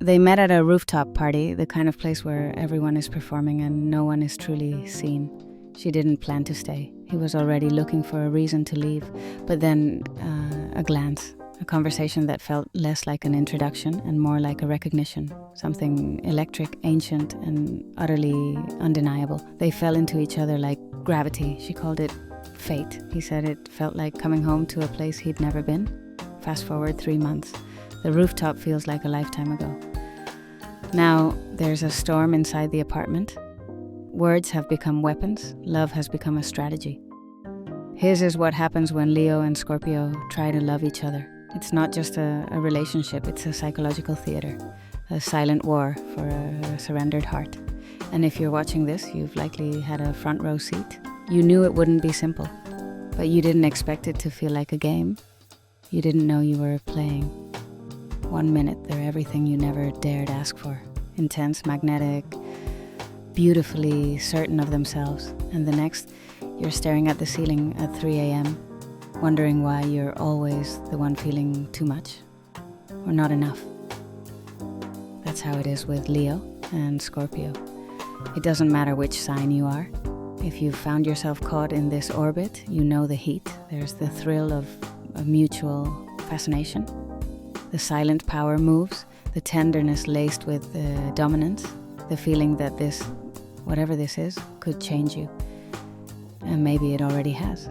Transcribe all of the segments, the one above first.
They met at a rooftop party, the kind of place where everyone is performing and no one is truly seen. She didn't plan to stay. He was already looking for a reason to leave. But then a glance, a conversation that felt less like an introduction and more like a recognition, something electric, ancient, and utterly undeniable. They fell into each other like gravity. She called it fate. He said it felt like coming home to a place he'd never been. Fast forward 3 months. The rooftop feels like a lifetime ago. Now there's a storm inside the apartment. Words have become weapons. Love has become a strategy. His is what happens when Leo and Scorpio try to love each other. It's not just a relationship, it's a psychological theater, a silent war for a surrendered heart. And if you're watching this, you've likely had a front row seat. You knew it wouldn't be simple, but you didn't expect it to feel like a game. You didn't know you were playing. 1 minute, they're everything you never dared ask for. Intense, magnetic, beautifully certain of themselves. And the next, you're staring at the ceiling at 3 a.m., wondering why you're always the one feeling too much or not enough. That's how it is with Leo and Scorpio. It doesn't matter which sign you are. If you've found yourself caught in this orbit, you know the heat. There's the thrill of mutual fascination. The silent power moves, the tenderness laced with dominance, the feeling that this, whatever this is, could change you. And maybe it already has.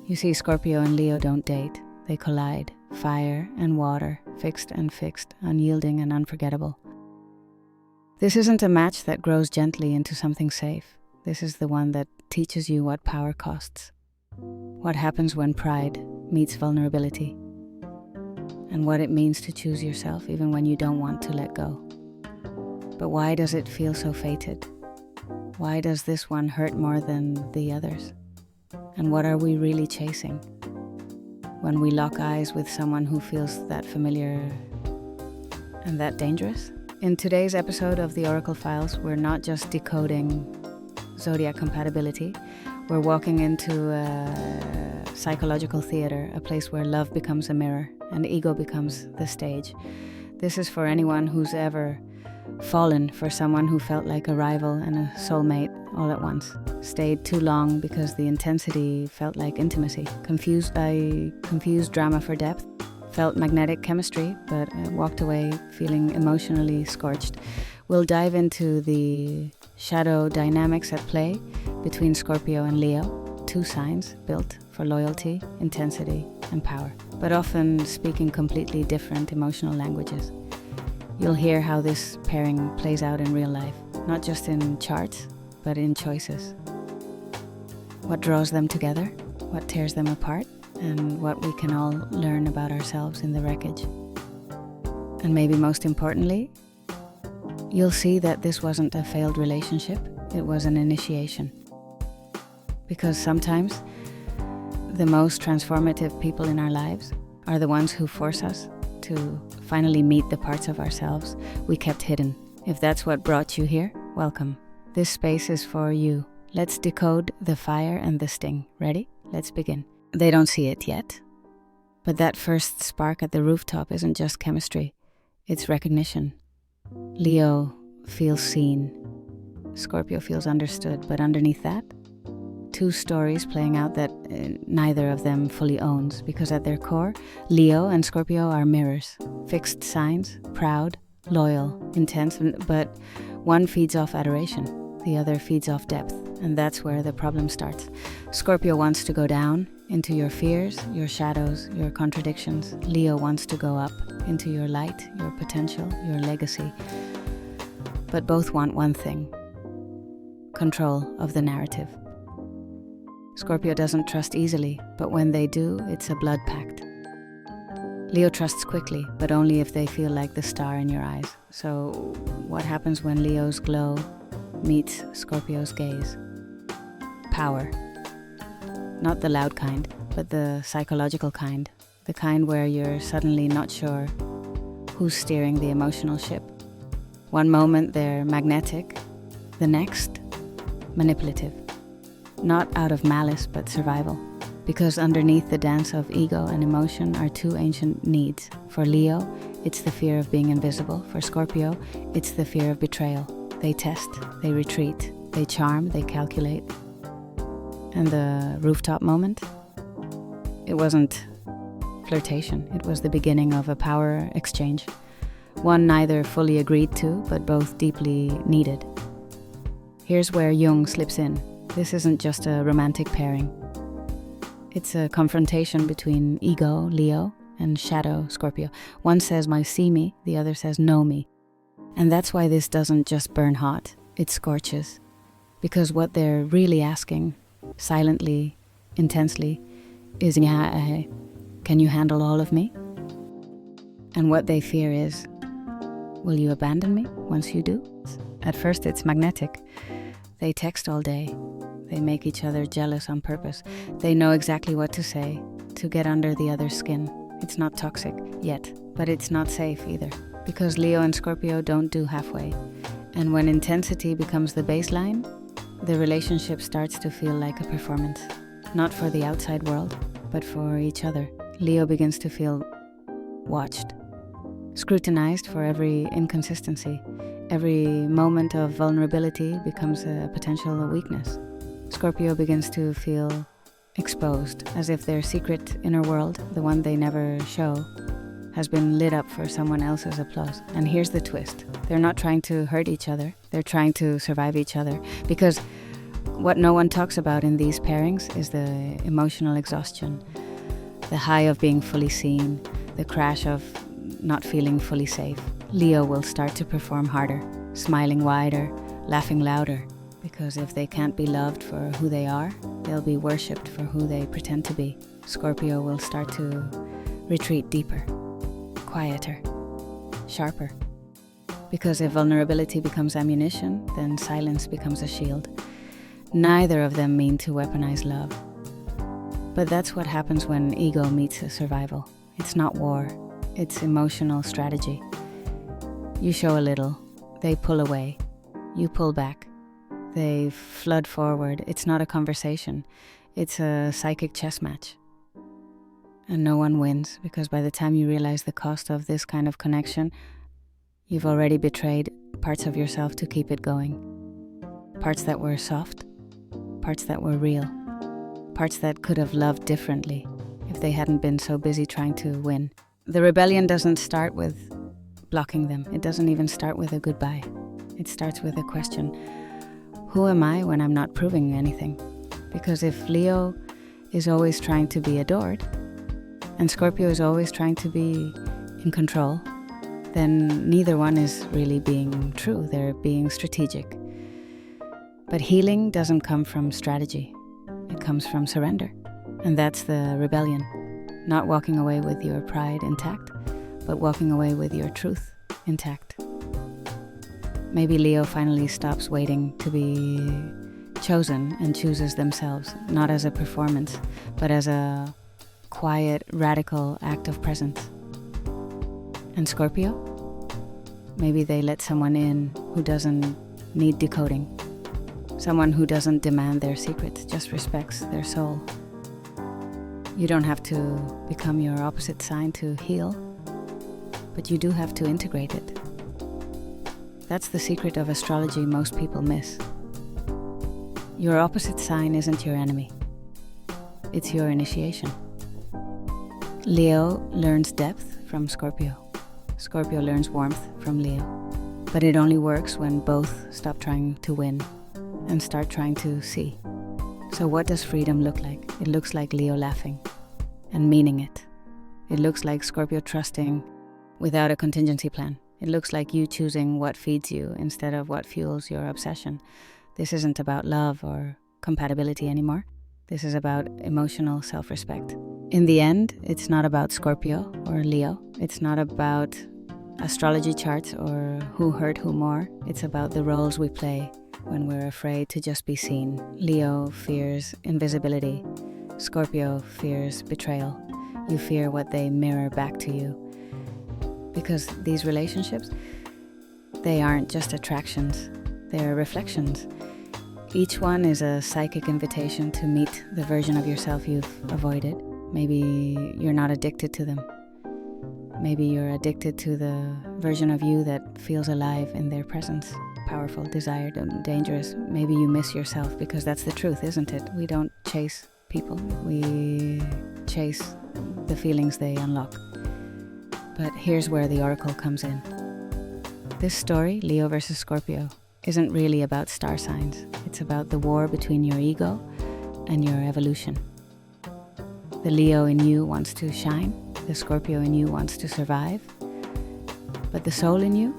You see, Scorpio and Leo don't date. They collide. Fire and water, fixed and fixed, unyielding and unforgettable. This isn't a match that grows gently into something safe. This is the one that teaches you what power costs. What happens when pride meets vulnerability. And what it means to choose yourself even when you don't want to let go. But why does it feel so fated? Why does this one hurt more than the others? And what are we really chasing? When we lock eyes with someone who feels that familiar and that dangerous? In today's episode of the Oracle Files, we're not just decoding zodiac compatibility. We're walking into a psychological theater, a place where love becomes a mirror and ego becomes the stage. This is for anyone who's ever fallen for someone who felt like a rival and a soulmate all at once. Stayed too long because the intensity felt like intimacy. Confused drama for depth. Felt magnetic chemistry, but walked away feeling emotionally scorched. We'll dive into the shadow dynamics at play between Scorpio and Leo, two signs built for loyalty, intensity, and power, but often speaking completely different emotional languages. You'll hear how this pairing plays out in real life, not just in charts, but in choices. What draws them together, what tears them apart, and what we can all learn about ourselves in the wreckage. And maybe most importantly, you'll see that this wasn't a failed relationship, it was an initiation. Because sometimes the most transformative people in our lives are the ones who force us to finally meet the parts of ourselves we kept hidden. If that's what brought you here, welcome. This space is for you. Let's decode the fire and the sting. Ready? Let's begin. They don't see it yet, but that first spark at the rooftop isn't just chemistry, it's recognition. Leo feels seen, Scorpio feels understood, but underneath that, two stories playing out that neither of them fully owns, because at their core, Leo and Scorpio are mirrors, fixed signs, proud, loyal, intense, but one feeds off adoration, the other feeds off depth, and that's where the problem starts. Scorpio wants to go down into your fears, your shadows, your contradictions. Leo wants to go up into your light, your potential, your legacy. But both want one thing: control of the narrative. Scorpio doesn't trust easily, but when they do, it's a blood pact. Leo trusts quickly, but only if they feel like the star in your eyes. So what happens when Leo's glow meets Scorpio's gaze? Power. Not the loud kind, but the psychological kind. The kind where you're suddenly not sure who's steering the emotional ship. One moment they're magnetic, the next, manipulative. Not out of malice, but survival. Because underneath the dance of ego and emotion are two ancient needs. For Leo, it's the fear of being invisible. For Scorpio, it's the fear of betrayal. They test, they retreat, they charm, they calculate. And the rooftop moment? It wasn't flirtation. It was the beginning of a power exchange. One neither fully agreed to, but both deeply needed. Here's where Jung slips in. This isn't just a romantic pairing. It's a confrontation between ego, Leo, and shadow, Scorpio. One says, "My see me," the other says, "Know me." And that's why this doesn't just burn hot, it scorches. Because what they're really asking, silently, intensely, is, can you handle all of me? And what they fear is, will you abandon me once you do? At first it's magnetic. They text all day. They make each other jealous on purpose. They know exactly what to say, to get under the other's skin. It's not toxic yet, but it's not safe either. Because Leo and Scorpio don't do halfway. And when intensity becomes the baseline, the relationship starts to feel like a performance. Not for the outside world, but for each other. Leo begins to feel watched, scrutinized for every inconsistency. Every moment of vulnerability becomes a potential weakness. Scorpio begins to feel exposed, as if their secret inner world, the one they never show, has been lit up for someone else's applause. And here's the twist. They're not trying to hurt each other. They're trying to survive each other. Because what no one talks about in these pairings is the emotional exhaustion, the high of being fully seen, the crash of not feeling fully safe. Leo will start to perform harder, smiling wider, laughing louder. Because if they can't be loved for who they are, they'll be worshipped for who they pretend to be. Scorpio will start to retreat deeper, quieter, sharper. Because if vulnerability becomes ammunition, then silence becomes a shield. Neither of them mean to weaponize love. But that's what happens when ego meets a survival. It's not war, it's emotional strategy. You show a little, they pull away, you pull back. They flood forward. It's not a conversation. It's a psychic chess match. And no one wins, because by the time you realize the cost of this kind of connection, you've already betrayed parts of yourself to keep it going. Parts that were soft, parts that were real, parts that could have loved differently if they hadn't been so busy trying to win. The rebellion doesn't start with blocking them. It doesn't even start with a goodbye. It starts with a question. Who am I when I'm not proving anything? Because if Leo is always trying to be adored, and Scorpio is always trying to be in control, then neither one is really being true. They're being strategic. But healing doesn't come from strategy. It comes from surrender. And that's the rebellion. Not walking away with your pride intact, but walking away with your truth intact. Maybe Leo finally stops waiting to be chosen and chooses themselves, not as a performance, but as a quiet, radical act of presence. And Scorpio? Maybe they let someone in who doesn't need decoding. Someone who doesn't demand their secrets, just respects their soul. You don't have to become your opposite sign to heal, but you do have to integrate it. That's the secret of astrology most people miss. Your opposite sign isn't your enemy. It's your initiation. Leo learns depth from Scorpio. Scorpio learns warmth from Leo. But it only works when both stop trying to win and start trying to see. So what does freedom look like? It looks like Leo laughing and meaning it. It looks like Scorpio trusting without a contingency plan. It looks like you choosing what feeds you instead of what fuels your obsession. This isn't about love or compatibility anymore. This is about emotional self-respect. In the end, it's not about Scorpio or Leo. It's not about astrology charts or who hurt who more. It's about the roles we play when we're afraid to just be seen. Leo fears invisibility. Scorpio fears betrayal. You fear what they mirror back to you. Because these relationships, they aren't just attractions, they're reflections. Each one is a psychic invitation to meet the version of yourself you've avoided. Maybe you're not addicted to them. Maybe you're addicted to the version of you that feels alive in their presence. Powerful, desired, and dangerous. Maybe you miss yourself, because that's the truth, isn't it? We don't chase people. We chase the feelings they unlock. But here's where the oracle comes in. This story, Leo versus Scorpio, isn't really about star signs. It's about the war between your ego and your evolution. The Leo in you wants to shine. The Scorpio in you wants to survive. But the soul in you,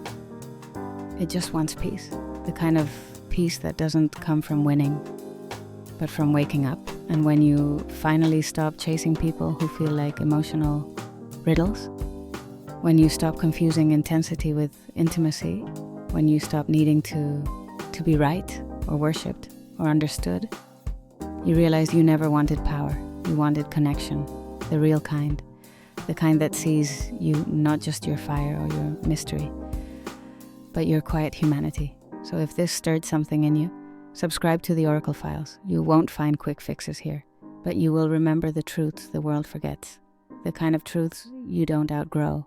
it just wants peace. The kind of peace that doesn't come from winning, but from waking up. And when you finally stop chasing people who feel like emotional riddles, when you stop confusing intensity with intimacy, when you stop needing to be right or worshipped or understood, you realize you never wanted power. You wanted connection, the real kind, the kind that sees you not just your fire or your mystery, but your quiet humanity. So if this stirred something in you, subscribe to the Oracle Files. You won't find quick fixes here, but you will remember the truths the world forgets, the kind of truths you don't outgrow,